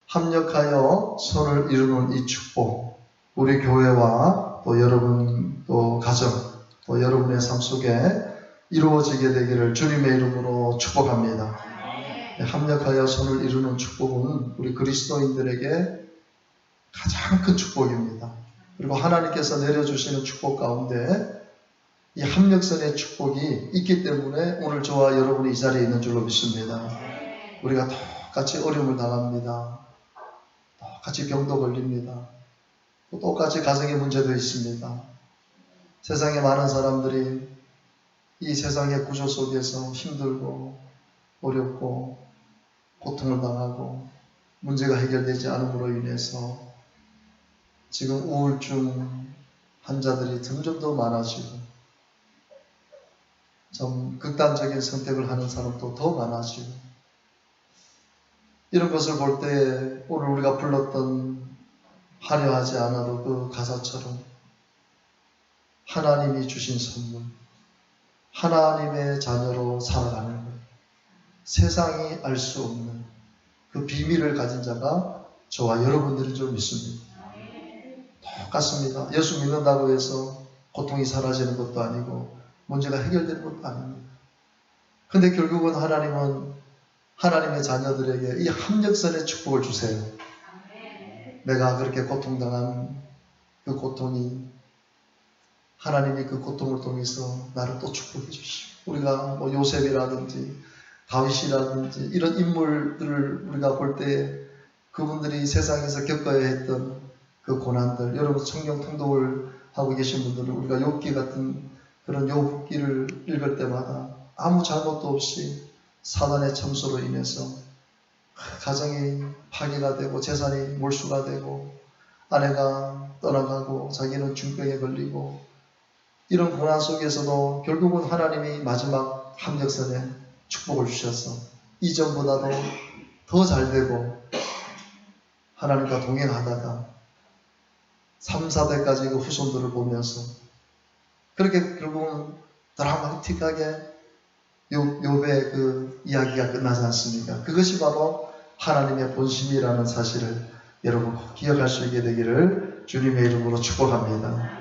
합력하여 손을 이루는 이 축복, 우리 교회와 또 여러분 또 가정 또 여러분의 삶 속에 이루어지게 되기를 주님의 이름으로 축복합니다. 합력하여 손을 이루는 축복은 우리 그리스도인들에게 가장 큰 축복입니다. 그리고 하나님께서 내려주시는 축복 가운데 이 합력선의 축복이 있기 때문에 오늘 저와 여러분이 이 자리에 있는 줄로 믿습니다. 우리가 똑같이 어려움을 당합니다. 똑같이 병도 걸립니다. 똑같이 가정의 문제도 있습니다. 세상에 많은 사람들이 이 세상의 구조 속에서 힘들고 어렵고 고통을 당하고 문제가 해결되지 않음으로 인해서 지금 우울증 환자들이 점점 더 많아지고 좀 극단적인 선택을 하는 사람도 더 많아지고 이런 것을 볼 때 오늘 우리가 불렀던 화려하지 않아도 그 가사처럼 하나님이 주신 선물, 하나님의 자녀로 살아가는 것, 세상이 알 수 없는 그 비밀을 가진 자가 저와 여러분들인 줄 믿습니다. 똑같습니다. 예수 믿는다고 해서 고통이 사라지는 것도 아니고 문제가 해결되는 것도 아닙니다. 근데 결국은 하나님은 하나님의 자녀들에게 이 합력선의 축복을 주세요. 내가 그렇게 고통당한 그 고통이 하나님이 그 고통을 통해서 나를 또 축복해 주시고 우리가 뭐 요셉이라든지 다윗이라든지 이런 인물들을 우리가 볼 때 그분들이 세상에서 겪어야 했던 그 고난들, 여러분 성경 통독을 하고 계신 분들은 우리가 욥기 같은 그런 욥기를 읽을 때마다 아무 잘못도 없이 사단의 참소로 인해서 가정이 파괴가 되고 재산이 몰수가 되고 아내가 떠나가고 자기는 중병에 걸리고 이런 고난 속에서도 결국은 하나님이 마지막 합력선에 축복을 주셔서 이전보다도 더 잘되고 하나님과 동행하다가 3, 4대까지 그 후손들을 보면서 그렇게 결국은 드라마틱하게 욥의 그 이야기가 끝나지 않습니까? 그것이 바로 하나님의 본심이라는 사실을 여러분 꼭 기억할 수 있게 되기를 주님의 이름으로 축복합니다.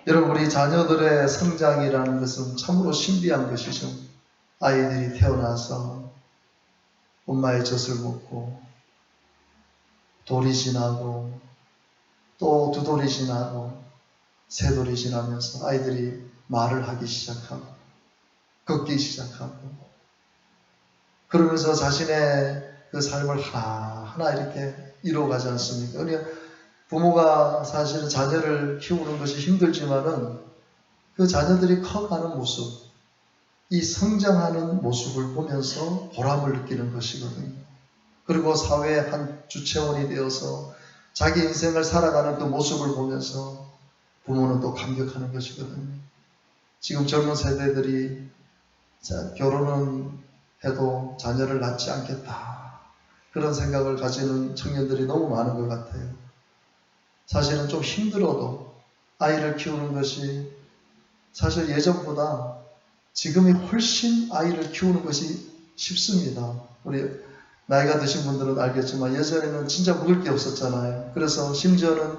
여러분 우리 자녀들의 성장이라는 것은 참으로 신비한 것이죠. 아이들이 태어나서 엄마의 젖을 먹고 돌이 지나고 또 두 돌이 지나고 세 돌이 지나면서 아이들이 말을 하기 시작하고 걷기 시작하고 그러면서 자신의 그 삶을 하나하나 이렇게 이루어가지 않습니까? 그러니까 부모가 사실은 자녀를 키우는 것이 힘들지만은 그 자녀들이 커가는 모습, 이 성장하는 모습을 보면서 보람을 느끼는 것이거든요. 그리고 사회의 한 주체원이 되어서 자기 인생을 살아가는 그 모습을 보면서 부모는 또 감격하는 것이거든요. 지금 젊은 세대들이 결혼은 해도 자녀를 낳지 않겠다. 그런 생각을 가지는 청년들이 너무 많은 것 같아요. 사실은 좀 힘들어도 아이를 키우는 것이 사실 예전보다 지금이 훨씬 아이를 키우는 것이 쉽습니다. 우리 나이가 드신 분들은 알겠지만 예전에는 진짜 먹을 게 없었잖아요. 그래서 심지어는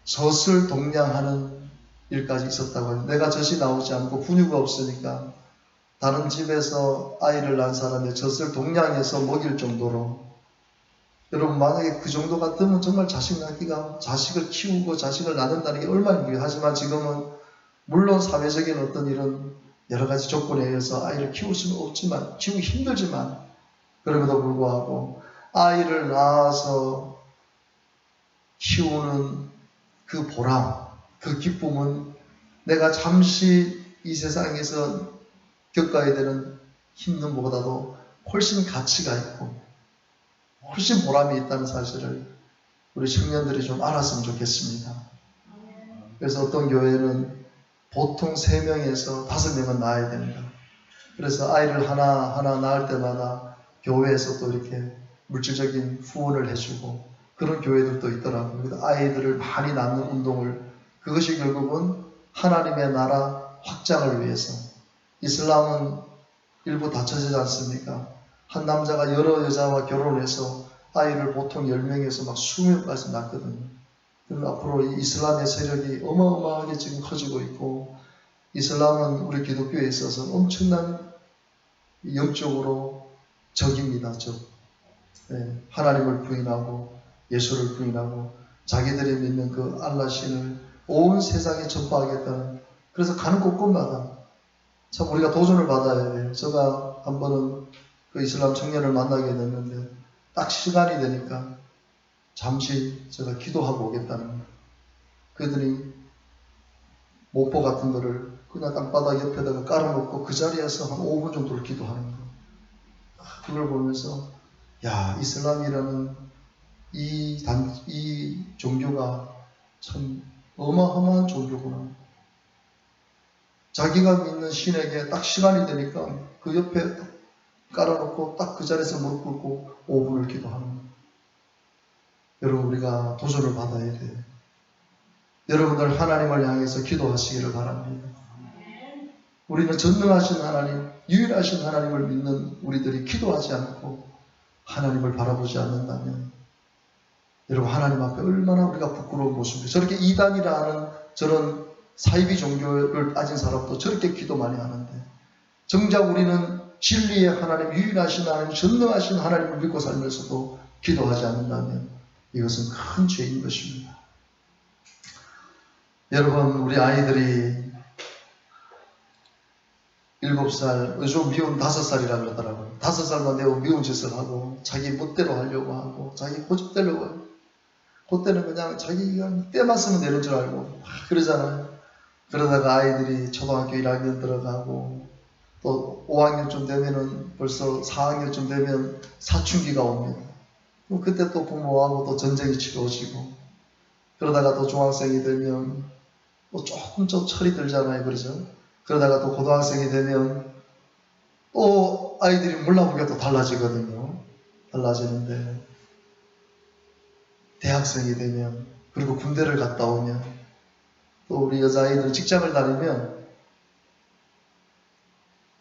젖을 동량하는 일까지 있었다고 해요. 내가 젖이 나오지 않고 분유가 없으니까 다른 집에서 아이를 낳은 사람의 젖을 동량해서 먹일 정도로 여러분 만약에 그 정도 같으면 정말 자식을 키우고 자식을 낳는다는 게 얼마나 힘들어요. 하지만 지금은 물론 사회적인 어떤 이런 여러 가지 조건에 의해서 아이를 키울 수는 없지만 키우기 힘들지만 그럼에도 불구하고 아이를 낳아서 키우는 그 보람, 그 기쁨은 내가 잠시 이 세상에서 겪어야 되는 힘든 것보다도 훨씬 가치가 있고 훨씬 보람이 있다는 사실을 우리 청년들이 좀 알았으면 좋겠습니다. 그래서 어떤 교회는 보통 3명에서 5명은 낳아야 됩니다. 그래서 아이를 하나 낳을 때마다 교회에서 또 이렇게 물질적인 후원을 해주고 그런 교회들도 있더라고요. 아이들을 많이 낳는 운동을 그것이 결국은 하나님의 나라 확장을 위해서 이슬람은 일부 닫혀지지 않습니까? 한 남자가 여러 여자와 결혼해서 아이를 보통 10명에서 막 20명까지 낳거든요. 그리고 앞으로 이 이슬람의 세력이 어마어마하게 지금 커지고 있고, 이슬람은 우리 기독교에 있어서 엄청난 영적으로 적입니다. 적. 네, 하나님을 부인하고 예수를 부인하고 자기들이 믿는 그 알라 신을 온 세상에 전파하겠다는, 그래서 가는 곳곳마다 참 우리가 도전을 받아야 돼요. 제가 한 번은 그 이슬람 청년을 만나게 됐는데 딱 시간이 되니까 잠시 제가 기도하고 오겠다는 거예요. 그들이 모포 같은 거를 그냥 땅바닥 옆에다가 깔아놓고 그 자리에서 한 5분 정도를 기도하는 거예요. 그걸 보면서 야, 이슬람이라는 이 종교가 참 어마어마한 종교구나. 자기가 믿는 신에게 딱 시간이 되니까 그 옆에 깔아놓고 딱 그 자리에서 무릎 꿇고 5분을 기도하는 거예요. 여러분, 우리가 도전을 받아야 돼요. 여러분들 하나님을 향해서 기도하시기를 바랍니다. 우리는 전능하신 하나님, 유일하신 하나님을 믿는 우리들이 기도하지 않고 하나님을 바라보지 않는다면 여러분, 하나님 앞에 얼마나 우리가 부끄러운 모습이에요. 저렇게 이단이라 하는 저런 사이비 종교를 빠진 사람도 저렇게 기도 많이 하는데, 정작 우리는 진리의 하나님, 유일하신 하나님, 전능하신 하나님을 믿고 살면서도 기도하지 않는다면 이것은 큰 죄인 것입니다. 여러분, 우리 아이들이 7살, 요즘 미운 5살이라 그러더라고요. 5살만 되고 미운 짓을 하고 자기 멋대로 하려고 하고 자기 고집대로 해요. 그때는 그냥 자기가 때만 쓰면 되는 줄 알고 그러잖아요. 그러다가 아이들이 초등학교 1학년 들어가고 또 5학년쯤 되면은 벌써 4학년쯤 되면 사춘기가 옵니다. 그때 또 부모하고 또 전쟁이 치러지고, 그러다가 또 중학생이 되면 또 조금 좀 철이 들잖아요. 그러죠? 그러다가 또 고등학생이 되면 또 아이들이 몰라보게 또 달라지거든요. 달라지는데, 대학생이 되면, 그리고 군대를 갔다 오면, 또 우리 여자아이들 직장을 다니면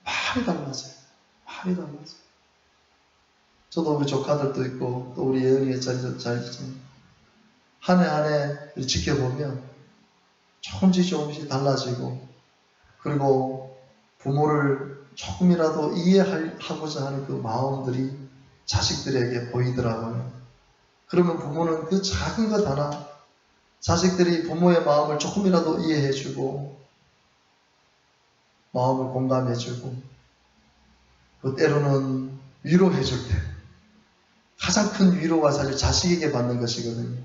말이 달라져요. 말이 달라져요. 저도 우리 조카들도 있고 또 우리 예은이의 자리죠. 한 해 한 해 지켜보면 조금씩 달라지고, 그리고 부모를 조금이라도 이해하고자 하는 그 마음들이 자식들에게 보이더라고요. 그러면 부모는 그 작은 것 하나, 자식들이 부모의 마음을 조금이라도 이해해주고 마음을 공감해주고, 그 때로는 위로해줄 때 가장 큰 위로가 사실 자식에게 받는 것이거든요.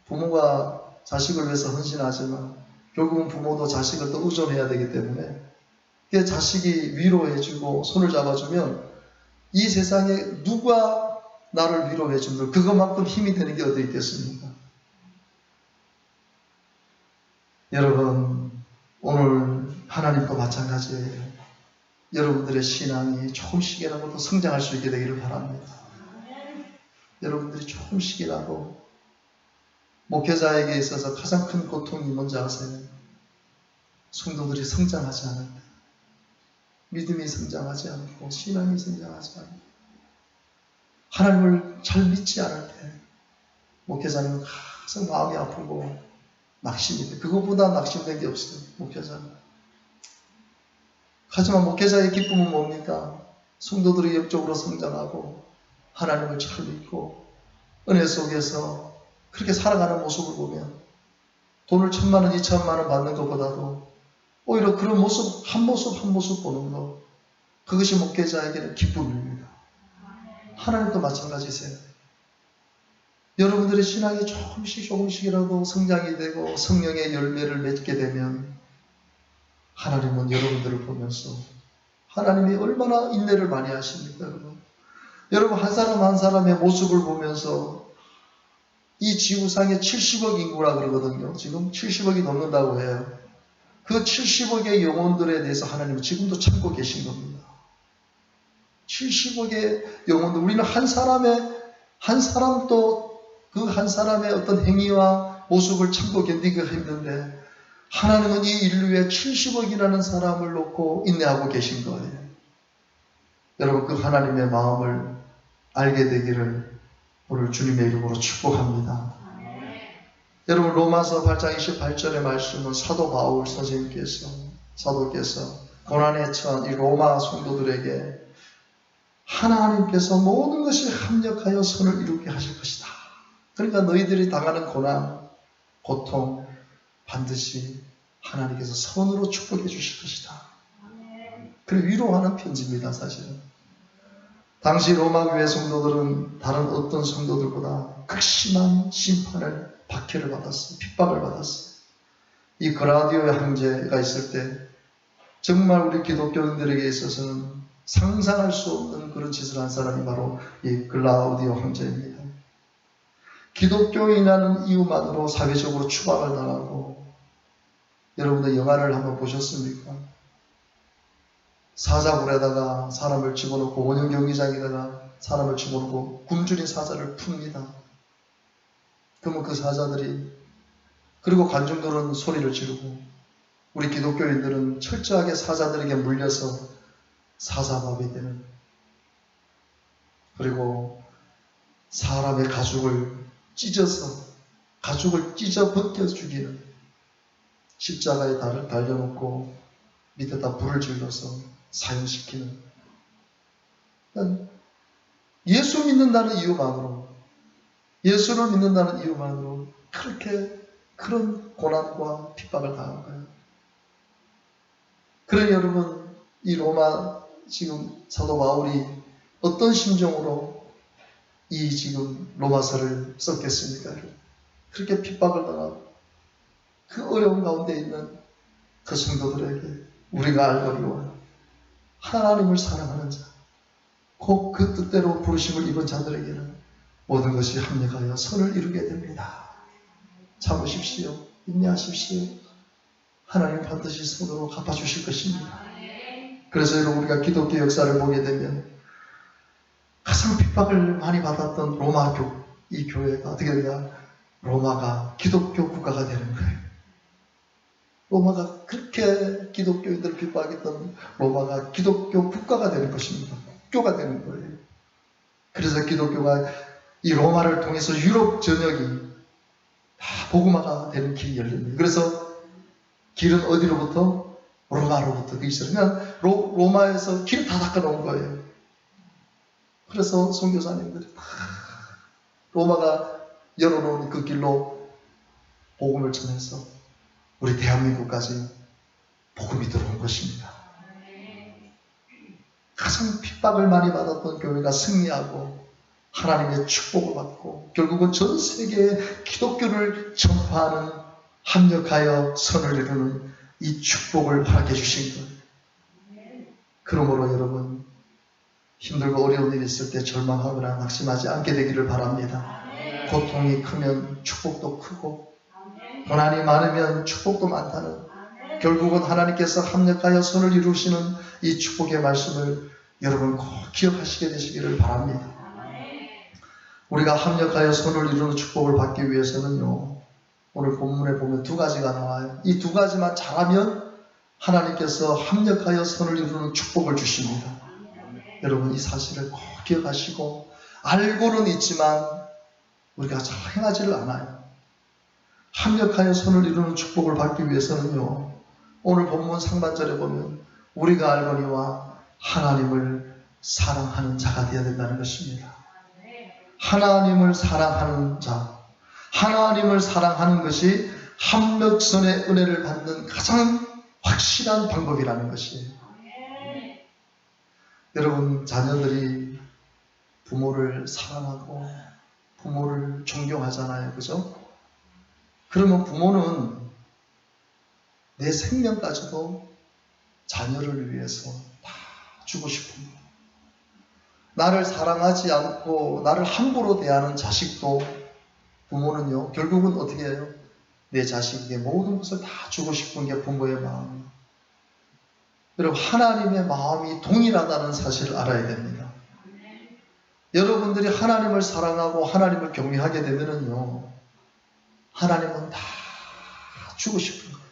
부모가 자식을 위해서 헌신하지만 결국은 부모도 자식을 또 의존해야 되기 때문에, 그 자식이 위로해주고 손을 잡아주면 이 세상에 누가 나를 위로해준들 그것만큼 힘이 되는 게 어디 있겠습니까? 여러분, 오늘 하나님도 마찬가지예요. 여러분들의 신앙이 조금씩이라도 더 성장할 수 있게 되기를 바랍니다. 여러분들이 조금씩이라도, 목회자에게 있어서 가장 큰 고통이 뭔지 아세요? 성도들이 성장하지 않을 때, 믿음이 성장하지 않고 신앙이 성장하지 않고 하나님을 잘 믿지 않을 때 목회자는 가장 마음이 아프고 낙심이 돼. 그것보다 낙심된 게 없어요, 목회자는. 하지만 목회자의 기쁨은 뭡니까? 성도들이 영적으로 성장하고 하나님을 잘 믿고 은혜 속에서 그렇게 살아가는 모습을 보면 돈을 1,000만 원, 2,000만 원 받는 것보다도 오히려 그런 모습, 한 모습 보는 것, 그것이 목회자에게는 기쁨입니다. 하나님도 마찬가지세요. 여러분들의 신앙이 조금씩이라도 성장이 되고 성령의 열매를 맺게 되면 하나님은 여러분들을 보면서, 하나님이 얼마나 인내를 많이 하십니까, 여러분? 여러분, 한 사람 한 사람의 모습을 보면서, 이 지구상에 70억 인구라 그러거든요. 지금 70억이 넘는다고 해요. 그 70억의 영혼들에 대해서 하나님은 지금도 참고 계신 겁니다. 70억의 영혼들, 우리는 한 사람도 그 한 사람의 어떤 행위와 모습을 참고 견디기가 힘든데, 하나님은 이 인류에 70억이라는 사람을 놓고 인내하고 계신 거예요. 여러분, 그 하나님의 마음을 알게 되기를 오늘 주님의 이름으로 축복합니다. 여러분 로마서 8장 28절의 말씀은 사도 바울 사도께서 고난에 처한 이 로마 성도들에게 하나님께서 모든 것이 합력하여 선을 이루게 하실 것이다. 그러니까 너희들이 당하는 고난, 고통 반드시 하나님께서 선으로 축복해 주실 것이다. 그리고 위로하는 편지입니다. 사실은. 당시 로마 교회 성도들은 다른 어떤 성도들보다 극심한 심판을, 박해를 받았어요. 핍박을 받았어요. 이 글라우디오 형제가 있을 때 정말 우리 기독교인들에게 있어서는 상상할 수 없는 그런 짓을 한 사람이 바로 이 글라우디오 형제입니다. 기독교인이라는 이유만으로 사회적으로 추방을 당하고, 여러분들 영화를 한번 보셨습니까? 사자굴에다가 사람을 집어넣고, 원형 경기장에다가 사람을 집어넣고 굶주린 사자를 풉니다. 그러면 그 사자들이, 그리고 관중들은 소리를 지르고 우리 기독교인들은 철저하게 사자들에게 물려서 사자밥이 되는, 그리고 사람의 가죽을 찢어 벗겨 죽이는, 십자가에 달려놓고 밑에다 불을 질러서 사형시키는, 예수 믿는다는 이유만으로, 예수를 믿는다는 이유만으로 그렇게 그런 고난과 핍박을 당한 거예요. 그러니 여러분, 이 로마 지금 사도 바울이 어떤 심정으로 이 지금 로마서를 썼겠습니까? 그렇게 핍박을 당하고 그 어려운 가운데 있는 그 성도들에게 우리가 알거니와 하나님을 사랑하는 자, 곧 그 뜻대로 부르심을 입은 자들에게는 모든 것이 합력하여 선을 이루게 됩니다. 참으십시오. 인내하십시오. 하나님 반드시 선으로 갚아주실 것입니다. 그래서 여러분, 우리가 기독교 역사를 보게 되면 가장 핍박을 많이 받았던 로마 이 교회가 어떻게 되냐? 로마가 기독교 국가가 되는 거예요. 로마가 그렇게 기독교인들을 핍박했던 로마가 기독교 국가가 되는 것입니다. 국교가 되는 거예요. 그래서 기독교가 이 로마를 통해서 유럽 전역이 다 복음화가 되는 길이 열립니다. 그래서 길은 어디로부터? 로마로부터. 그냥 로마에서 길을 다 닦아놓은 거예요. 그래서 선교사님들이 다 로마가 열어놓은 그 길로 복음을 전해서 우리 대한민국까지 복음이 들어온 것입니다. 가장 핍박을 많이 받았던 교회가 승리하고 하나님의 축복을 받고 결국은 전 세계에 기독교를 전파하는, 합력하여 선을 이루는 이 축복을 허락해 주신 거예요. 그러므로 여러분, 힘들고 어려운 일이 있을 때 절망하거나 낙심하지 않게 되기를 바랍니다. 고통이 크면 축복도 크고, 고난이 많으면 축복도 많다는, 결국은 하나님께서 합력하여 선을 이루시는 이 축복의 말씀을 여러분 꼭 기억하시게 되시기를 바랍니다. 우리가 합력하여 선을 이루는 축복을 받기 위해서는요, 오늘 본문에 보면 두 가지가 나와요. 이 두 가지만 잘하면 하나님께서 합력하여 선을 이루는 축복을 주십니다. 여러분, 이 사실을 꼭 기억하시고, 알고는 있지만 우리가 잘 행하지를 않아요. 합력하여 선을 이루는 축복을 받기 위해서는요, 오늘 본문 상반절에 보면 우리가 알거니와 하나님을 사랑하는 자가 되어야 된다는 것입니다. 하나님을 사랑하는 자, 하나님을 사랑하는 것이 합력선의 은혜를 받는 가장 확실한 방법이라는 것이에요. 여러분, 자녀들이 부모를 사랑하고 부모를 존경하잖아요. 그죠? 그러면 부모는 내 생명까지도 자녀를 위해서 다 주고 싶은 거예요. 나를 사랑하지 않고 나를 함부로 대하는 자식도 부모는요, 결국은 어떻게 해요? 내 자식에게 모든 것을 다 주고 싶은 게 부모의 마음이에요. 여러분, 하나님의 마음이 동일하다는 사실을 알아야 됩니다. 여러분들이 하나님을 사랑하고 하나님을 경외하게 되면은요, 하나님은 다 주고 싶은 거예요.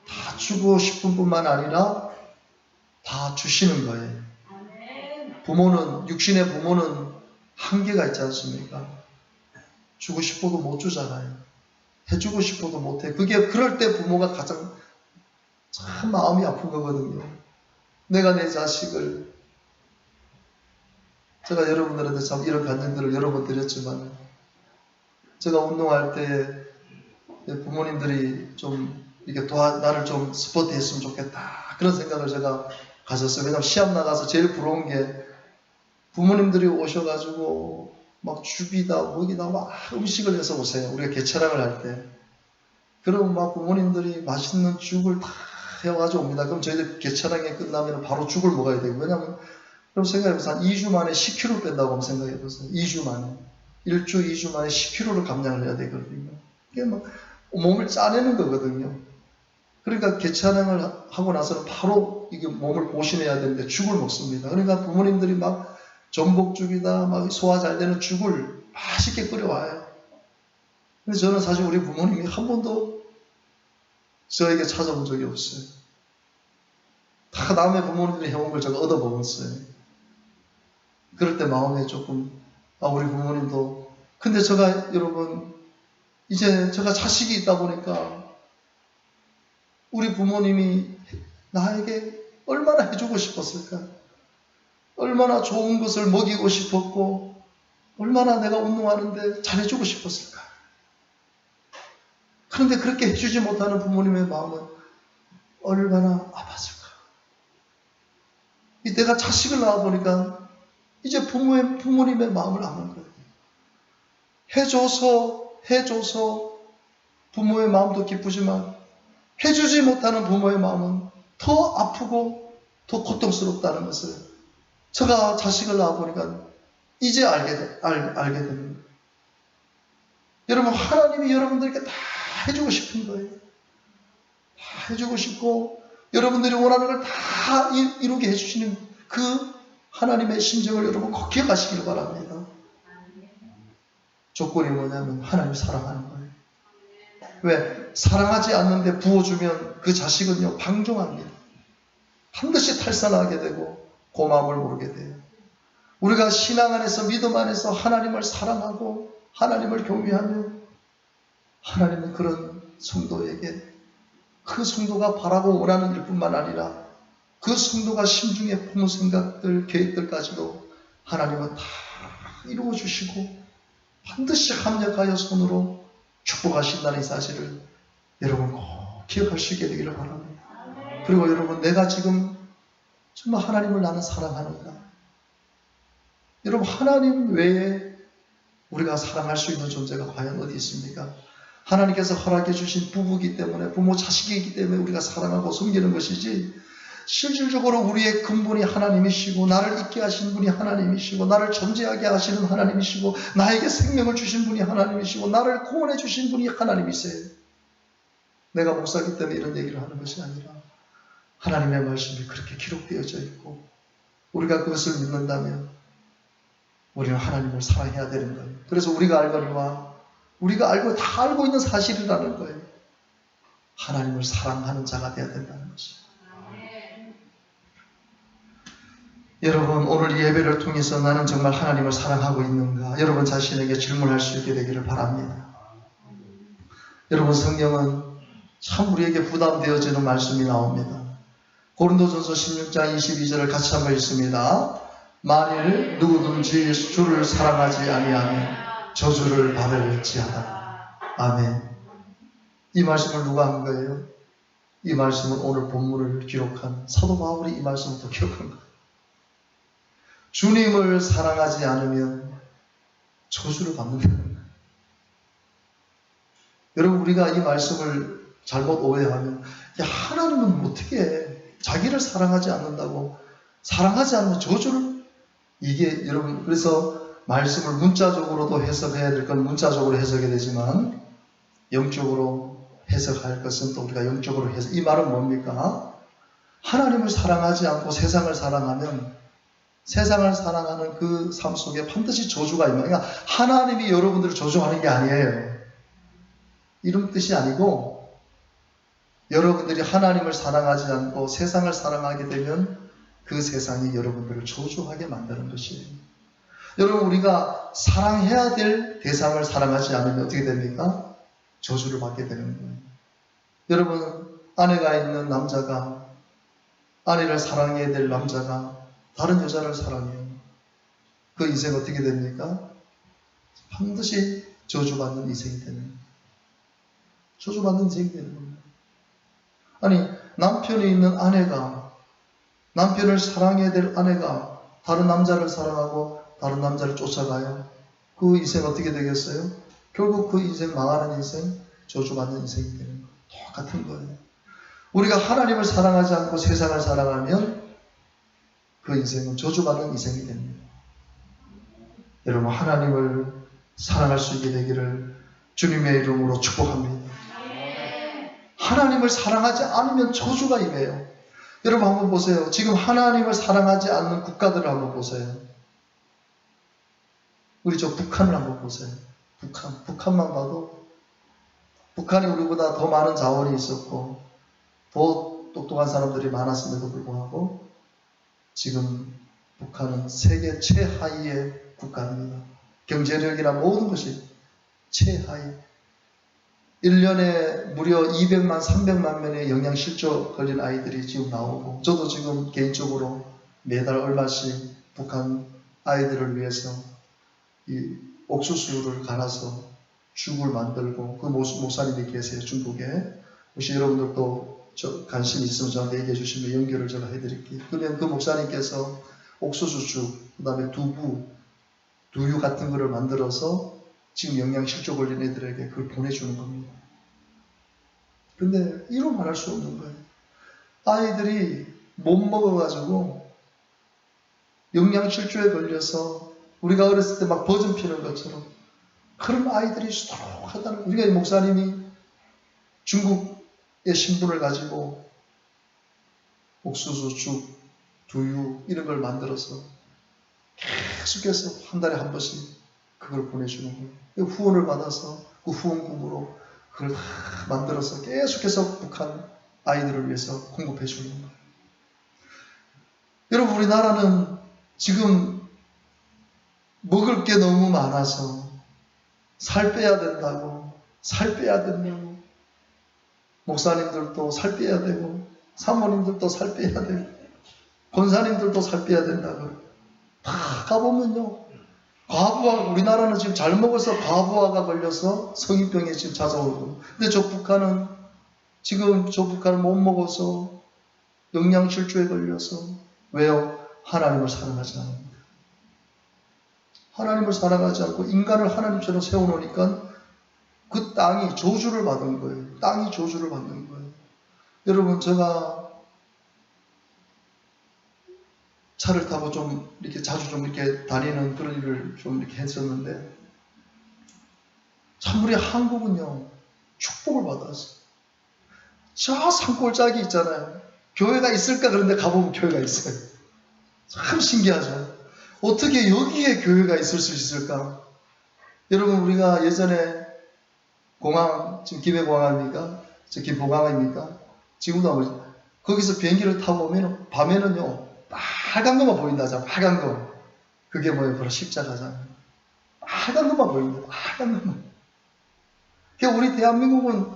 다 주고 싶은 뿐만 아니라 다 주시는 거예요. 부모는, 육신의 부모는 한계가 있지 않습니까? 주고 싶어도 못 주잖아요. 해주고 싶어도 못해. 그럴 때 부모가 가장 참 마음이 아픈 거거든요. 내가 내 자식을, 제가 여러분들한테 참 이런 간증들을 여러 번 드렸지만, 제가 운동할 때 부모님들이 좀 이렇게 나를 좀 스포트 했으면 좋겠다. 그런 생각을 제가 가졌어요. 왜냐면 시합 나가서 제일 부러운 게 부모님들이 오셔가지고 막 죽이다, 먹이다, 막 음식을 해서 오세요. 우리가 개최랑을 할 때. 그러면 막 부모님들이 맛있는 죽을 다 해가지고 옵니다. 그럼 저희들 개최랑이 끝나면 바로 죽을 먹어야 되고. 왜냐면, 그럼 생각해보세요. 한 2주 만에 10kg 뺀다고 한번 생각해보세요. 2주 만에. 1주, 2주 만에 10kg를 감량을 해야 되거든요. 이게 막 몸을 짜내는 거거든요. 그러니까 개최랑을 하고 나서는 바로 이게 몸을 보신해야 되는데 죽을 먹습니다. 그러니까 부모님들이 막 전복죽이다, 막 소화 잘 되는 죽을 맛있게 끓여와요. 근데 저는 사실 우리 부모님이 한 번도 저에게 찾아온 적이 없어요. 다 남의 부모님들이 해온 걸 제가 얻어먹었어요. 그럴 때 마음에 조금, 우리 부모님도. 근데 제가, 여러분, 이제 제가 자식이 있다 보니까 우리 부모님이 나에게 얼마나 해주고 싶었을까? 얼마나 좋은 것을 먹이고 싶었고, 얼마나 내가 운동하는데 잘해주고 싶었을까? 그런데 그렇게 해주지 못하는 부모님의 마음은 얼마나 아팠을까? 내가 자식을 낳아보니까 이제 부모님의 마음을 아는 거예요. 해줘서 부모의 마음도 기쁘지만 해주지 못하는 부모의 마음은 더 아프고 더 고통스럽다는 것을 제가 자식을 낳아보니까 이제 알게 됩니다. 여러분, 하나님이 여러분들에게 다 해주고 싶은 거예요. 다 해주고 싶고 여러분들이 원하는 걸 다 이루게 해주시는 그 하나님의 심정을 여러분 꼭 기억하시길 바랍니다. 조건이 뭐냐면 하나님을 사랑하는 거예요. 왜? 사랑하지 않는데 부어주면 그 자식은요 방종합니다. 반드시 탈선하게 되고 고마움을 모르게 돼요. 우리가 신앙 안에서 믿음 안에서 하나님을 사랑하고 하나님을 경외하면 하나님은 그런 성도에게 그 성도가 바라고 원하는 일뿐만 아니라 그 성도가 심중에 품은 생각들, 계획들까지도 하나님은 다 이루어 주시고 반드시 합력하여 손으로 축복하신다는 사실을 여러분 꼭 기억할 수 있게 되기를 바랍니다. 그리고 여러분, 내가 지금 정말 하나님을 나는 사랑하는가? 여러분, 하나님 외에 우리가 사랑할 수 있는 존재가 과연 어디 있습니까? 하나님께서 허락해 주신 부부이기 때문에, 부모 자식이기 때문에 우리가 사랑하고 섬기는 것이지, 실질적으로 우리의 근본이 하나님이시고 나를 있게 하신 분이 하나님이시고 나를 존재하게 하시는 하나님이시고 나에게 생명을 주신 분이 하나님이시고 나를 구원해 주신 분이 하나님이세요. 내가 목사기 때문에 이런 얘기를 하는 것이 아니라 하나님의 말씀이 그렇게 기록되어져 있고 우리가 그것을 믿는다면 우리는 하나님을 사랑해야 되는 거예요. 그래서 우리가 알거니와 우리가 다 알고 있는 사실이라는 거예요. 하나님을 사랑하는 자가 되어야 된다는 것이에요. 여러분, 오늘 이 예배를 통해서 나는 정말 하나님을 사랑하고 있는가? 여러분 자신에게 질문할 수 있게 되기를 바랍니다. 여러분, 성경은 참 우리에게 부담되어지는 말씀이 나옵니다. 고린도전서 16장 22절을 같이 한번 읽습니다. 만일 누구든지 주를 사랑하지 아니하면 저주를 받을지어다. 아멘. 이 말씀을 누가 한 거예요? 이 말씀은 오늘 본문을 기록한 사도 바울이 이 말씀을 또 기록한 거예요. 주님을 사랑하지 않으면 저주를 받는다는 거예요. 여러분, 우리가 이 말씀을 잘못 오해하면 하나님은 어떻게 해? 자기를 사랑하지 않는다고 사랑하지 않으면 저주를 이게 여러분 그래서 말씀을 문자적으로도 해석해야 될 건 문자적으로 해석해야 되지만 영적으로 해석할 것은 또 우리가 영적으로 해석. 이 말은 뭡니까? 하나님을 사랑하지 않고 세상을 사랑하면 세상을 사랑하는 그 삶 속에 반드시 저주가 있는 거예요. 그러니까 하나님이 여러분들을 저주하는 게 아니에요. 이런 뜻이 아니고 여러분들이 하나님을 사랑하지 않고 세상을 사랑하게 되면 그 세상이 여러분들을 저주하게 만드는 것이에요. 여러분, 우리가 사랑해야 될 대상을 사랑하지 않으면 어떻게 됩니까? 저주를 받게 되는 거예요. 여러분, 아내가 있는 남자가, 아내를 사랑해야 될 남자가 다른 여자를 사랑해요. 그 인생 어떻게 됩니까? 반드시 저주받는 인생이 되는 거예요. 저주받는 인생이 되는 겁니다. 아니, 남편이 있는 아내가, 남편을 사랑해야 될 아내가 다른 남자를 사랑하고 다른 남자를 쫓아가요. 그 인생 어떻게 되겠어요? 결국 그 인생 망하는 인생, 저주받는 인생이 되는 거예요. 똑같은 거예요. 우리가 하나님을 사랑하지 않고 세상을 사랑하면 그 인생은 저주받는 인생이 됩니다. 여러분, 하나님을 사랑할 수 있게 되기를 주님의 이름으로 축복합니다. 하나님을 사랑하지 않으면 저주가 임해요. 여러분 한번 보세요. 지금 하나님을 사랑하지 않는 국가들을 한번 보세요. 우리 저 북한을 한번 보세요. 북한만 봐도 북한이 우리보다 더 많은 자원이 있었고 더 똑똑한 사람들이 많았음에도 불구하고 지금 북한은 세계 최하위의 국가입니다. 경제력이나 모든 것이 최하위. 1년에 무려 200만, 300만 명의 영양실조 걸린 아이들이 지금 나오고, 저도 지금 개인적으로 매달 얼마씩 북한 아이들을 위해서 이 옥수수를 갈아서 죽을 만들고, 그 목사님이 계세요, 중국에. 혹시 여러분들도 관심 있으면 저한테 얘기해 주시면 연결을 제가 해드릴게요. 그러면 그 목사님께서 옥수수죽, 그 다음에 두유 같은 거를 만들어서 지금 영양실조 걸린 애들에게 그걸 보내주는 겁니다. 근데 이루 말할 수 없는 거예요. 아이들이 못 먹어가지고 영양실조에 걸려서 우리가 어렸을 때 막 버전 피는 것처럼 그런 아이들이 수두룩하다는 거예요. 우리가 이 목사님이 중국의 신분을 가지고 옥수수, 죽, 두유 이런 걸 만들어서 계속해서 한 달에 한 번씩 그걸 보내주는 거예요. 후원을 받아서 그 후원금으로 그걸 다 만들어서 계속해서 북한 아이들을 위해서 공급해 주는 거예요. 여러분, 우리나라는 지금 먹을 게 너무 많아서 살 빼야 된다고, 살 빼야 된다고, 목사님들도 살 빼야 되고, 사모님들도 살 빼야 되고, 권사님들도 살 빼야 된다고. 다 가보면요, 과부하, 우리나라는 지금 잘 먹어서 과부하가 걸려서 성인병에 지금 찾아오고, 근데 저 북한은 지금 저 북한은 못 먹어서 영양실조에 걸려서. 왜요? 하나님을 사랑하지 않습니다. 하나님을 사랑하지 않고 인간을 하나님처럼 세워놓으니까 그 땅이 저주를 받은 거예요. 땅이 저주를 받는 거예요. 여러분, 제가 차를 타고 좀 이렇게 자주 좀 이렇게 다니는 그런 일을 좀 이렇게 했었는데, 참 우리 한국은요, 축복을 받았어요. 저 산골짜기 있잖아요. 교회가 있을까? 그런데 가보면 교회가 있어요. 참 신기하죠. 어떻게 여기에 교회가 있을 수 있을까? 여러분, 우리가 예전에 공항, 지금 김해공항입니까? 저 김포공항입니까? 지금도 아마 거기서 비행기를 타고 오면 밤에는요, 빨간 것만 보인다잖아. 빨간 거. 그게 뭐예요? 바로 십자가잖아요. 빨간 것만 보입니다. 빨간 것만. 그러니까 우리 대한민국은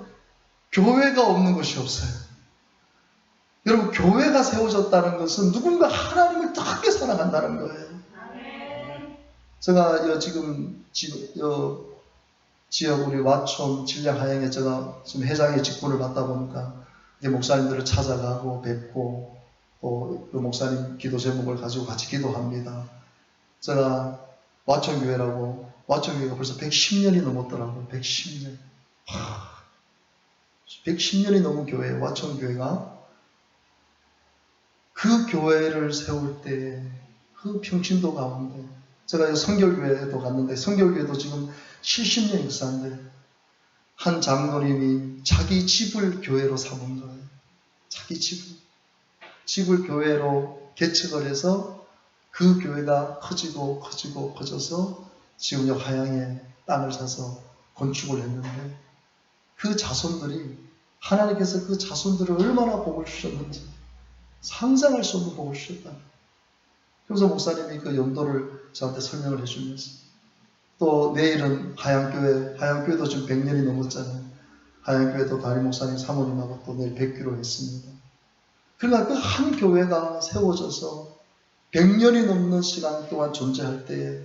교회가 없는 곳이 없어요. 여러분, 교회가 세워졌다는 것은 누군가 하나님을 더 크게 사랑한다는 거예요. 제가 지금 지역 우리 와촌 진량 하양에 제가 지금 회장의 직분을 받다 보니까 이제 목사님들을 찾아가고 뵙고 또 그 목사님 기도 제목을 가지고 같이 기도합니다. 제가 와촌교회라고, 와촌교회가 벌써 110년이 넘었더라고요. 110년. 110년이 넘은 교회예요. 와촌교회가. 그 교회를 세울 때 그 평신도 가운데 제가 성결교회에도 갔는데, 성결교회도 지금 70년 역사인데 한 장로님이 자기 집을 교회로 삼은 거예요. 자기 집을 교회로 개척을 해서 그 교회가 커져서 지금 하양에 땅을 사서 건축을 했는데, 그 자손들이, 하나님께서 그 자손들을 얼마나 복을 주셨는지 상상할 수 없는 복을 주셨다. 그래서 목사님이 그 연도를 저한테 설명을 해주면서 또 내일은 하양교회도 지금 100년이 넘었잖아요. 하양교회도 담임 목사님 사모님하고 또 내일 뵙기로 했습니다. 그러나 그 한 교회가 세워져서 100년이 넘는 시간 동안 존재할 때에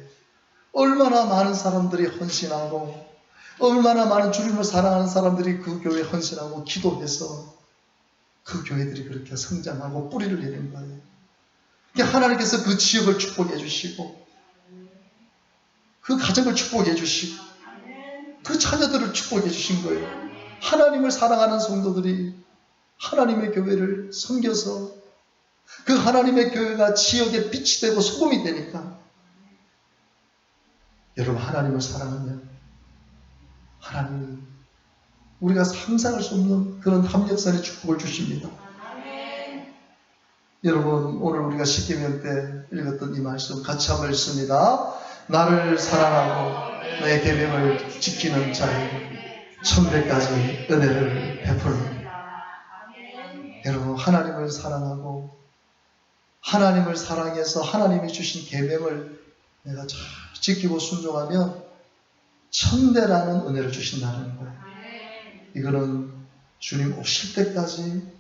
얼마나 많은 사람들이 헌신하고 얼마나 많은 주님을 사랑하는 사람들이 그 교회에 헌신하고 기도해서 그 교회들이 그렇게 성장하고 뿌리를 내린 거예요. 하나님께서 그 지역을 축복해 주시고 그 가정을 축복해 주시고 그 자녀들을 축복해 주신 거예요. 하나님을 사랑하는 성도들이 하나님의 교회를 섬겨서 그 하나님의 교회가 지역의 빛이 되고 소금이 되니까 여러분 하나님을 사랑하면 하나님이 우리가 상상할 수 없는 그런 합력선의 축복을 주십니다. 여러분 오늘 우리가 십계명 때 읽었던 이 말씀 같이 한번 읽습니다. 나를 사랑하고 내 계명을 지키는 자에게 천대까지 은혜를 베풀는 여러분 하나님을 사랑하고 하나님을 사랑해서 하나님이 주신 계명을 내가 잘 지키고 순종하면 천대라는 은혜를 주신다는 거예요. 이거는 주님 오실 때까지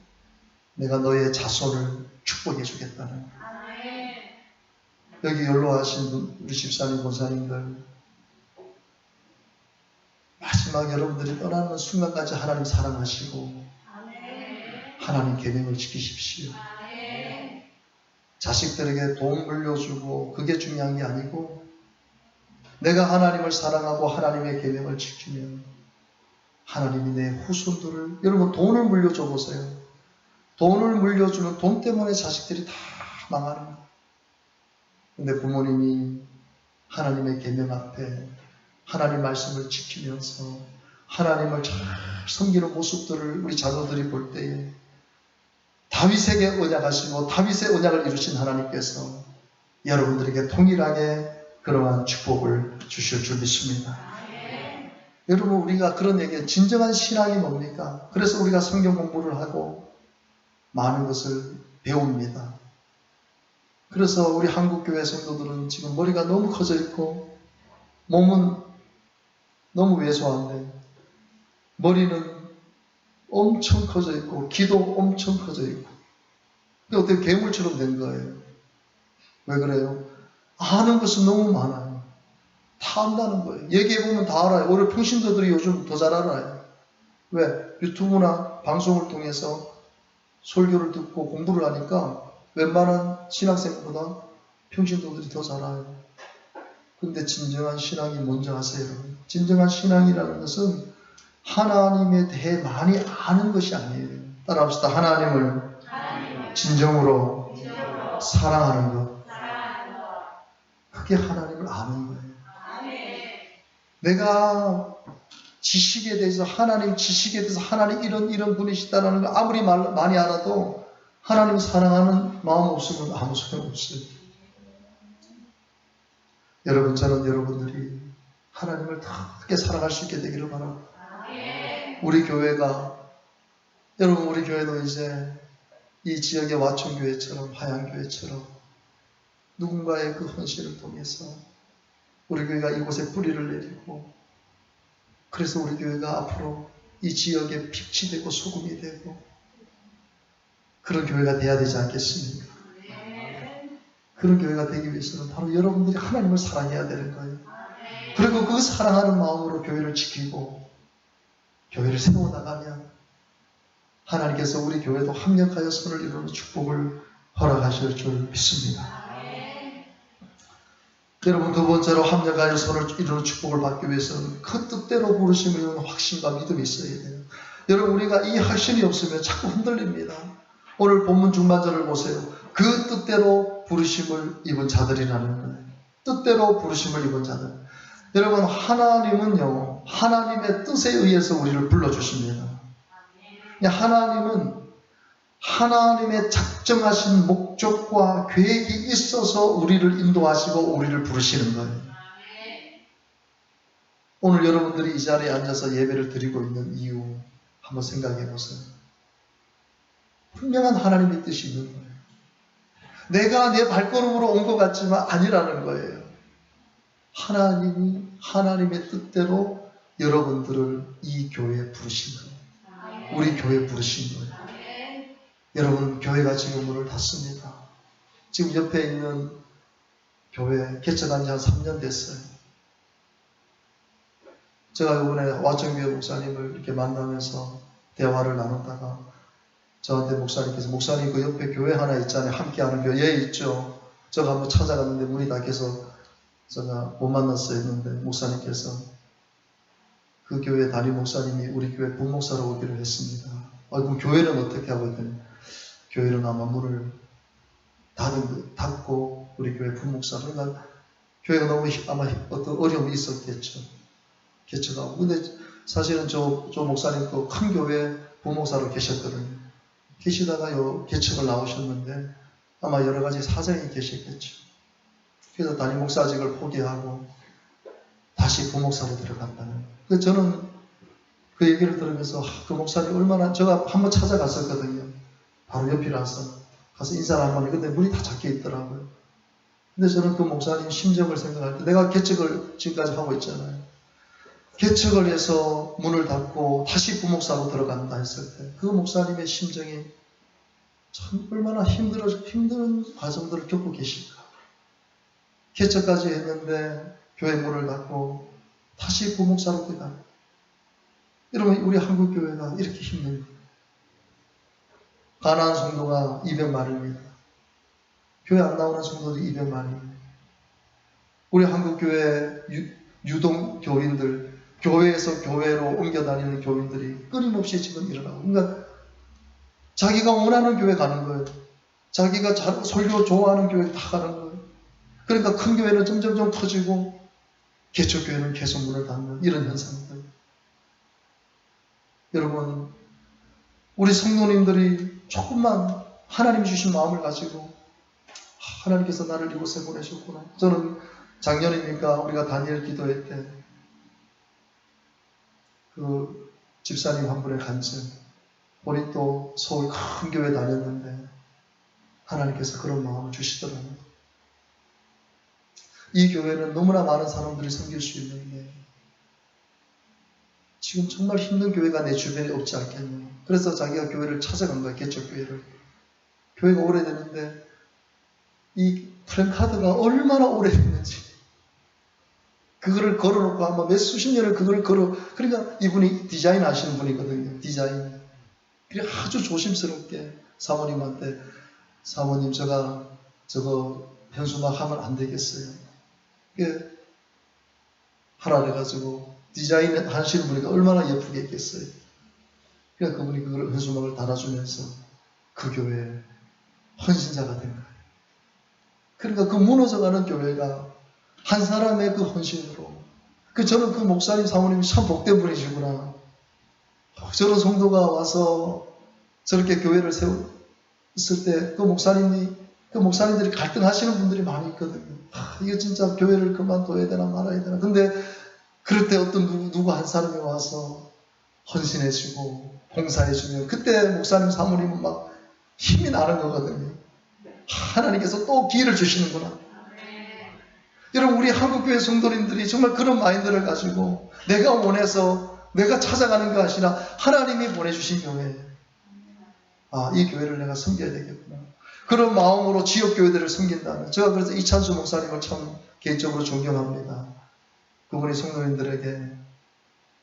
내가 너의 자손을 축복해 주겠다는 거예요. 여기 연로하신 우리 집사님, 권사님들 마지막 여러분들이 떠나는 순간까지 하나님 사랑하시고 하나님 계명을 지키십시오. 자식들에게 돈 물려주고 그게 중요한 게 아니고 내가 하나님을 사랑하고 하나님의 계명을 지키면 하나님이 내 후손들을 여러분 돈을 물려줘 보세요. 돈을 물려주면 돈 때문에 자식들이 다 망하는 거예요. 근데 부모님이 하나님의 계명 앞에 하나님 말씀을 지키면서 하나님을 잘 섬기는 모습들을 우리 자녀들이 볼 때에 다윗에게 언약하시고 다윗의 언약을 이루신 하나님께서 여러분들에게 동일하게 그러한 축복을 주실 줄 믿습니다. 여러분 우리가 그런 얘기에 진정한 신앙이 뭡니까? 그래서 우리가 성경 공부를 하고 많은 것을 배웁니다. 그래서 우리 한국교회 성도들은 지금 머리가 너무 커져 있고 몸은 너무 왜소한데 머리는 엄청 커져 있고 기도 엄청 커져 있고 어떻게 괴물처럼 된 거예요. 왜 그래요? 아는 것은 너무 많아요. 다 안다는 거예요. 얘기해보면 다 알아요. 오히려 평신도들이 요즘 더 잘 알아요. 왜? 유튜브나 방송을 통해서 설교를 듣고 공부를 하니까 웬만한 신학생보다 평신도들이 더 잘 알아요. 근데 진정한 신앙이 뭔지 아세요? 진정한 신앙이라는 것은 하나님에 대해 많이 아는 것이 아니에요. 따라합시다. 하나님을 진정으로 사랑하는 것. 그게 하나님을 아는 거예요. 내가 지식에 대해서 하나님 지식에 대해서 하나님 이런 분이시다라는 걸 아무리 많이 알아도 하나님 사랑하는 마음 없으면 아무 소용 없어요. 여러분 저는 여러분들이 하나님을 더 크게 사랑할 수 있게 되기를 바랍니다. 우리 교회가 여러분 우리 교회도 이제 이 지역의 와촌교회처럼 하양교회처럼 누군가의 그 헌신을 통해서 우리 교회가 이곳에 뿌리를 내리고 그래서 우리 교회가 앞으로 이 지역에 빛이 되고 소금이 되고 그런 교회가 돼야 되지 않겠습니까? 그런 교회가 되기 위해서는 바로 여러분들이 하나님을 사랑해야 되는 거예요. 그리고 그 사랑하는 마음으로 교회를 지키고 교회를 세워나가면 하나님께서 우리 교회도 합력하여 선을 이루는 축복을 허락하실 줄 믿습니다. 여러분 두 번째로 합력하여 선을 이루는 축복을 받기 위해서는 그 뜻대로 부르심을 이루는 확신과 믿음이 있어야 돼요. 여러분 우리가 이 확신이 없으면 자꾸 흔들립니다. 오늘 본문 중반절을 보세요. 그 뜻대로 부르심을 입은 자들이라는 거예요. 뜻대로 부르심을 입은 자들. 여러분 하나님은요. 하나님의 뜻에 의해서 우리를 불러주십니다. 하나님은 하나님의 작정하신 목적과 계획이 있어서 우리를 인도하시고 우리를 부르시는 거예요. 오늘 여러분들이 이 자리에 앉아서 예배를 드리고 있는 이유 한번 생각해 보세요. 분명한 하나님의 뜻이 있는 거예요. 내가 내 발걸음으로 온 것 같지만 아니라는 거예요. 하나님이 하나님의 뜻대로 여러분들을 이 교회에 부르신 거예요. 우리 교회에 부르신 거예요. 여러분, 교회가 지금 문을 닫습니다. 지금 옆에 있는 교회 개척한 지 한 3년 됐어요. 제가 이번에 와정교회 목사님을 이렇게 만나면서 대화를 나누다가 저한테 목사님께서, 목사님 그 옆에 교회 하나 있잖아요. 함께하는 교회. 예, 있죠. 제가 한번 찾아갔는데 문이 닫혀서 제가 못 만났어요 했는데 목사님께서 그 교회 담임 목사님이 우리 교회 부목사로 오기로 했습니다. 그럼 교회는 어떻게 하고 있더니 교회는 아마 문을 닫고 우리 교회 부목사로, 그러니까 교회가 너무 아마 어떤 어려움이 있었겠죠. 개척하고. 근데 사실은 저 목사님 그 큰 교회 부목사로 계셨거든요. 계시다가 개척을 나오셨는데 아마 여러 가지 사정이 계셨겠죠. 그래서 담임 목사직을 포기하고 다시 부목사로 들어간다는. 그래서 저는 그 얘기를 들으면서 그 목사님 얼마나, 제가 한번 찾아갔었거든요. 바로 옆이라서 가서 인사를 한번 했는데 문이 다 잠겨 있더라고요. 근데 저는 그 목사님 심정을 생각할 때, 내가 개척을 지금까지 하고 있잖아요. 개척을 해서 문을 닫고 다시 부목사로 들어간다 했을 때 그 목사님의 심정이 참 얼마나 힘든 과정들을 겪고 계실까. 개척까지 했는데 교회 문을 닫고 다시 부목사로 들어간다. 여러분, 우리 한국교회가 이렇게 힘든 거예요. 가난한 성도가 200만입니다. 교회 안 나오는 성도도 200만입니다. 우리 한국교회 유동 교인들, 교회에서 교회로 옮겨 다니는 교인들이 끊임없이 지금 일어나고, 그러니까 자기가 원하는 교회 가는 거예요. 자기가 설교 좋아하는 교회 다 가는 거예요. 그러니까 큰 교회는 점점점 커지고 개척교회는 계속 문을 닫는 이런 현상들. 여러분, 우리 성도님들이 조금만 하나님이 주신 마음을 가지고 하나님께서 나를 이곳에 보내셨구나. 저는 작년이니까 우리가 다니엘 기도회 때 그 집사님 한 분의 간증, 우리 또 서울 큰 교회 다녔는데 하나님께서 그런 마음을 주시더라고요. 이 교회는 너무나 많은 사람들이 섬길 수 있는데 지금 정말 힘든 교회가 내 주변에 없지 않겠냐. 그래서 자기가 교회를 찾아간 거야, 개척교회를. 교회가 오래됐는데 이 플랜카드가 얼마나 오래됐는지 그거를 걸어놓고 아마 몇 수십 년을 그걸 그러니까 이분이 디자인 하시는 분이거든요. 디자인. 그래 아주 조심스럽게 사모님한테, 사모님 제가 저거 현수막 하면 안 되겠어요. 그게 하라 그래가지고 디자인 하시는 분이니까 얼마나 예쁘게 했겠어요. 그러니까 그분이 그걸 현수막을 달아주면서 그 교회에 헌신자가 된 거예요. 그러니까 그 무너져가는 교회가 한 사람의 그 헌신으로, 저는 그 목사님 사모님이 참 복된 분이시구나. 저런 성도가 와서 저렇게 교회를 세웠을 때 그 목사님들이 갈등하시는 분들이 많이 있거든요. 이거 진짜 교회를 그만둬야 되나 말아야 되나. 근데 그럴 때 어떤 누구 한 사람이 와서 헌신해주고 봉사해주면 그때 목사님 사모님은 막 힘이 나는 거거든요. 하나님께서 또 기회를 주시는구나. 여러분, 우리 한국교회 성도님들이 정말 그런 마인드를 가지고 내가 원해서 내가 찾아가는 게 아니라 하나님이 보내주신 교회, 이 교회를 내가 섬겨야 되겠구나. 그런 마음으로 지역교회들을 섬긴다면, 제가 그래서 이찬수 목사님을 참 개인적으로 존경합니다. 그분이 성도님들에게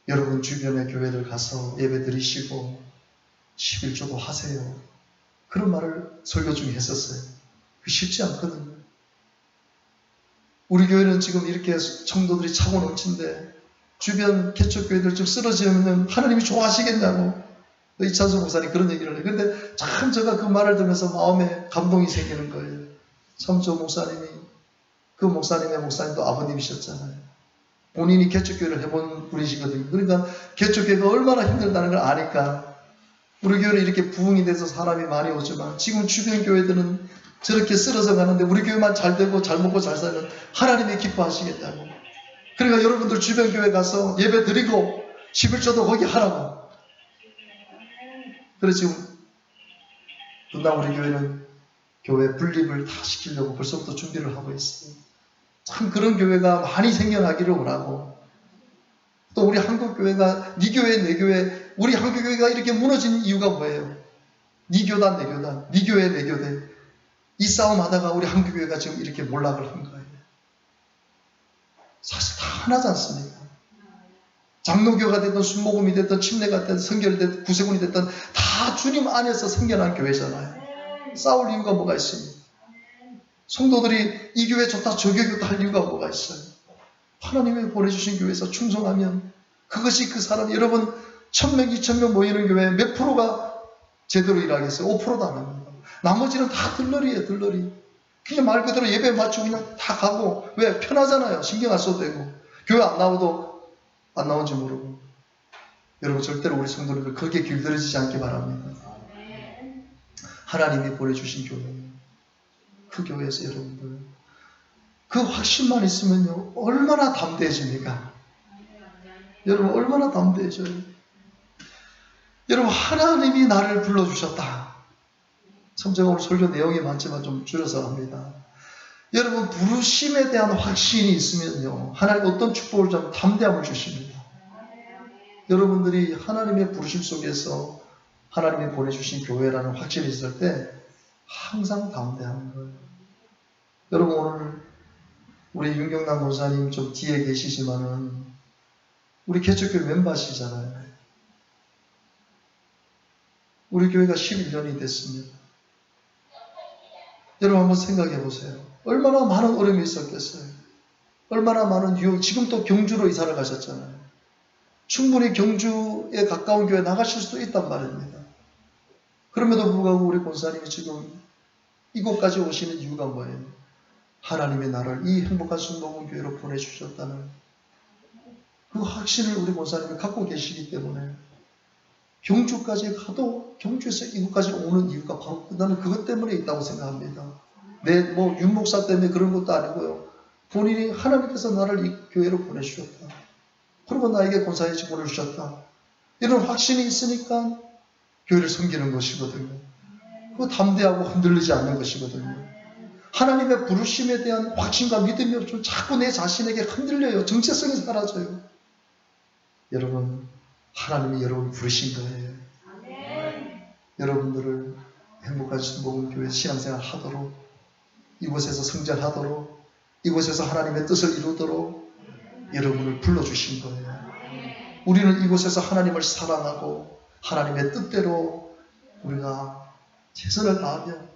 여러분 주변의 교회를 가서 예배 드리시고 11조도 하세요. 그런 말을 설교 중에 했었어요. 그게 쉽지 않거든요. 우리 교회는 지금 이렇게 성도들이 차고 넘친데 주변 개척교회들 좀 쓰러지면 하나님이 좋아하시겠냐고 이찬수 목사님 그런 얘기를 해요. 근데 참 제가 그 말을 들으면서 마음에 감동이 생기는 거예요. 참 저 목사님이, 그 목사님의 목사님도 아버님이셨잖아요. 본인이 개척교회를 해본 분이시거든요. 그러니까 개척교회가 얼마나 힘들다는 걸 아니까 우리 교회는 이렇게 부흥이 돼서 사람이 많이 오지만 지금 주변 교회들은 저렇게 쓰러져 가는데 우리 교회만 잘 되고 잘 먹고 잘 살면 하나님이 기뻐하시겠다고. 그러니까 여러분들 주변 교회 가서 예배 드리고 11조도 거기 하라고. 그래서 지금 그다음 우리 교회는 교회 분립을 다 시키려고 벌써부터 준비를 하고 있어요. 참 그런 교회가 많이 생겨나기를 원하고, 또 우리 한국교회가 네 교회 내 교회, 우리 한국교회가 이렇게 무너진 이유가 뭐예요? 네 교단 내 교단, 네 교회 내 교회, 이 싸움 하다가 우리 한국교회가 지금 이렇게 몰락을 한 거예요. 사실 다 하나지 않습니까? 장로교가 됐든 순복음이 됐든 침례가 됐든 성결이 됐든 구세군이 됐든 다 주님 안에서 생겨난 교회잖아요. 싸울 이유가 뭐가 있습니까? 성도들이 이 교회 좋다 저 교회 좋다 할 이유가 뭐가 있어요? 하나님이 보내주신 교회에서 충성하면 그것이 그 사람, 여러분 1000명 2000명 모이는 교회 몇 프로가 제대로 일하겠어요? 5%도 안 합니다. 나머지는 다 들러리예요. 들러리. 그냥 말 그대로 예배 맞추고 그냥 다 가고, 왜? 편하잖아요. 신경 안 써도 되고, 교회 안 나오도 안 나온지 모르고. 여러분 절대로 우리 성도님들 그렇게 길들여지지 않기 바랍니다. 하나님이 보내주신 교회, 그 교회에서 여러분들 그 확신만 있으면요 얼마나 담대해집니까? 여러분 얼마나 담대해져요. 여러분 하나님이 나를 불러주셨다. 참 제가 오늘 설교 내용이 많지만 좀 줄여서 합니다. 여러분 부르심에 대한 확신이 있으면요 하나님 어떤 축복을 좀 담대함을 주십니다. 여러분들이 하나님의 부르심 속에서 하나님이 보내주신 교회라는 확신이 있을 때 항상 담대한 거예요. 여러분 오늘 우리 윤경남 목사님 좀 뒤에 계시지만은 우리 개척교회 멤버시잖아요. 우리 교회가 11년이 됐습니다. 여러분 한번 생각해 보세요. 얼마나 많은 어려움이 있었겠어요. 얼마나 많은 유혹, 지금 또 경주로 이사를 가셨잖아요. 충분히 경주에 가까운 교회 나가실 수도 있단 말입니다. 그럼에도 불구하고 우리 권사님이 지금 이곳까지 오시는 이유가 뭐예요? 하나님의 나를 이 행복한 순복음 교회로 보내주셨다는 그 확신을 우리 권사님이 갖고 계시기 때문에 경주까지 가도 경주에서 이곳까지 오는 이유가 바로 나는 그것 때문에 있다고 생각합니다. 내 윤목사 때문에 그런 것도 아니고요. 본인이 하나님께서 나를 이 교회로 보내주셨다. 그리고 나에게 권사의 보내주셨다. 이런 확신이 있으니까 교회를 섬기는 것이거든요. 그 담대하고 흔들리지 않는 것이거든요. 하나님의 부르심에 대한 확신과 믿음이 없으면 자꾸 내 자신에게 흔들려요. 정체성이 사라져요. 여러분 하나님이 여러분을 부르신 거예요. 여러분들을 행복한 순복음교회 신앙생활 하도록, 이곳에서 성장하도록, 이곳에서 하나님의 뜻을 이루도록 여러분을 불러주신 거예요. 우리는 이곳에서 하나님을 사랑하고 하나님의 뜻대로 우리가 최선을 다하면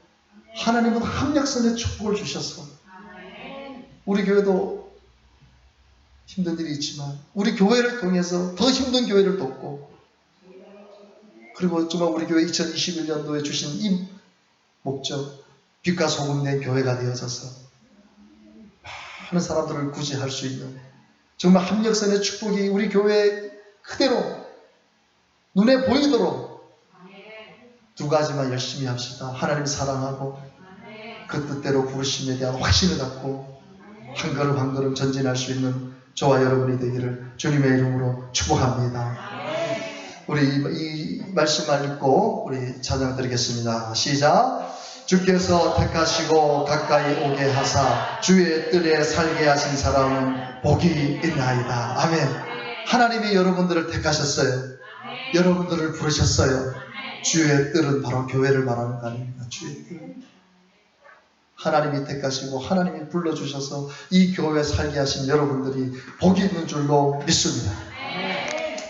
하나님은 합력선의 축복을 주셔서 우리 교회도 힘든 일이 있지만 우리 교회를 통해서 더 힘든 교회를 돕고, 그리고 정말 우리 교회 2021년도에 주신 이 목적, 빛과 소금 낸 교회가 되어져서 많은 사람들을 구제할 수 있는 정말 합력선의 축복이 우리 교회에 그대로 눈에 보이도록 두 가지만 열심히 합시다. 하나님 사랑하고 그 뜻대로 부르심에 대한 확신을 갖고 한 걸음 한 걸음 전진할 수 있는 저와 여러분이 되기를 주님의 이름으로 축복합니다. 우리 이 말씀만 읽고 우리 찬양 드리겠습니다. 시작. 주께서 택하시고 가까이 오게 하사 주의 뜰에 살게 하신 사람은 복이 있나이다. 아멘. 하나님이 여러분들을 택하셨어요. 여러분들을 부르셨어요. 주의 뜰은 바로 교회를 말하는 거 아닙니까? 주의 뜰. 하나님이 택하시고 하나님이 불러주셔서 이 교회에 살게 하신 여러분들이 복이 있는 줄로 믿습니다.